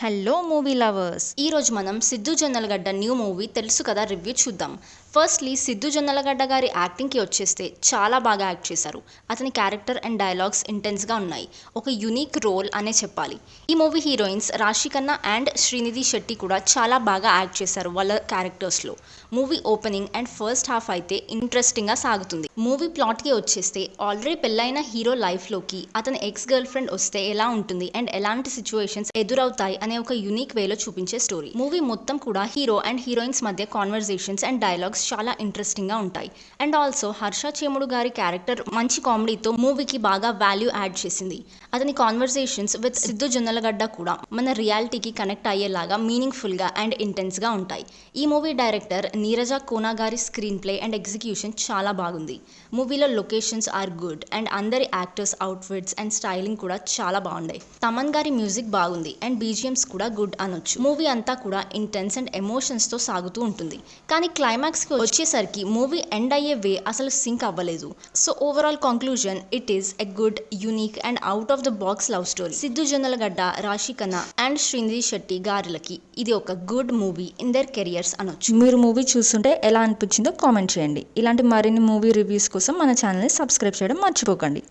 Hello movie lovers. ఈ రోజు మనం సిద్ధు జొన్నలగడ్డ న్యూ మూవీ తెలుసు కదా రివ్యూ చూద్దాం. ఫస్ట్లీ సిద్ధు జొన్నలగడ్డ గారి యాక్టింగ్కి వచ్చేస్తే చాలా బాగా యాక్ట్ చేశారు. అతని క్యారెక్టర్ అండ్ డైలాగ్స్ ఇంటెన్స్గా ఉన్నాయి. ఒక యునిక్ రోల్ అనే చెప్పాలి. ఈ మూవీ హీరోయిన్స్ రాశి ఖన్నా అండ్ శ్రీనిధి శెట్టి కూడా చాలా బాగా యాక్ట్ చేశారు వాళ్ళ క్యారెక్టర్స్లో. Movie opening and first half అయితే ఇంట్రెస్టింగ్గా సాగుతుంది. మూవీ ప్లాట్కి వచ్చేస్తే ఆల్రెడీ పెళ్ళైన హీరో లైఫ్లోకి అతని ఎక్స్ గర్ల్ ఫ్రెండ్ వస్తే ఎలా ఉంటుంది అండ్ ఎలాంటి సిచ్యువేషన్స్ ఎదురవుతాయి అనే ఒక యూనిక్ వేలో చూపించే స్టోరీ. మూవీ మొత్తం కూడా హీరో అండ్ హీరోయిన్స్ మధ్య కాన్వర్సేషన్స్ అండ్ డైలాగ్స్ చాలా ఇంట్రెస్టింగ్ గా ఉంటాయి. అండ్ ఆల్సో హర్ష చేముడు గారి క్యారెక్టర్ మంచి కామెడీతో మూవీకి బాగా వాల్యూ యాడ్ చేసింది. అతని కాన్వర్సేషన్స్ విత్ సిద్ధు జొన్నలగడ్డ కూడా మన రియాలిటీకి కనెక్ట్ అయ్యేలాగా మీనింగ్ఫుల్ గా అండ్ ఇంటెన్స్ గా ఉంటాయి. ఈ మూవీ డైరెక్టర్ నీరజ కోనా గారి స్క్రీన్ ప్లే అండ్ ఎగ్జిక్యూషన్ చాలా బాగుంది. మూవీలో లొకేషన్స్ ఆర్ గుడ్ అండ్ అందరి యాక్టర్స్ అవుట్ఫిట్స్ అండ్ స్టైలింగ్ కూడా చాలా బాగున్నాయి. తమన్ గారి మ్యూజిక్ బాగుంది అండ్ బీజిఎంస్ కూడా గుడ్ అనొచ్చు. మూవీ అంతా కూడా ఇంటెన్స్ అండ్ ఎమోషన్స్ తో సాగుతూ ఉంటుంది. కానీ క్లైమాక్స్ కి వచ్చేసరికి మూవీ ఎండ్ అయ్యే వే అసలు సింక్ అవ్వలేదు. So overall conclusion it is a good unique and out of the box love story. Siddhu Jonnalagadda, రాశి ఖన్నా అండ్ శ్రీనిధి శెట్టి గారులకి ఇది ఒక good movie in there careers అనొచ్చు. మీరు మూవీ చూస్తుంటే ఎలా అనిపించిందో కామెంట్ చేయండి. ఇలాంటి మరిన్ని మూవీ రివ్యూస్ కోసం మన ఛానల్ని సబ్స్క్రైబ్ చేయడం మర్చిపోకండి.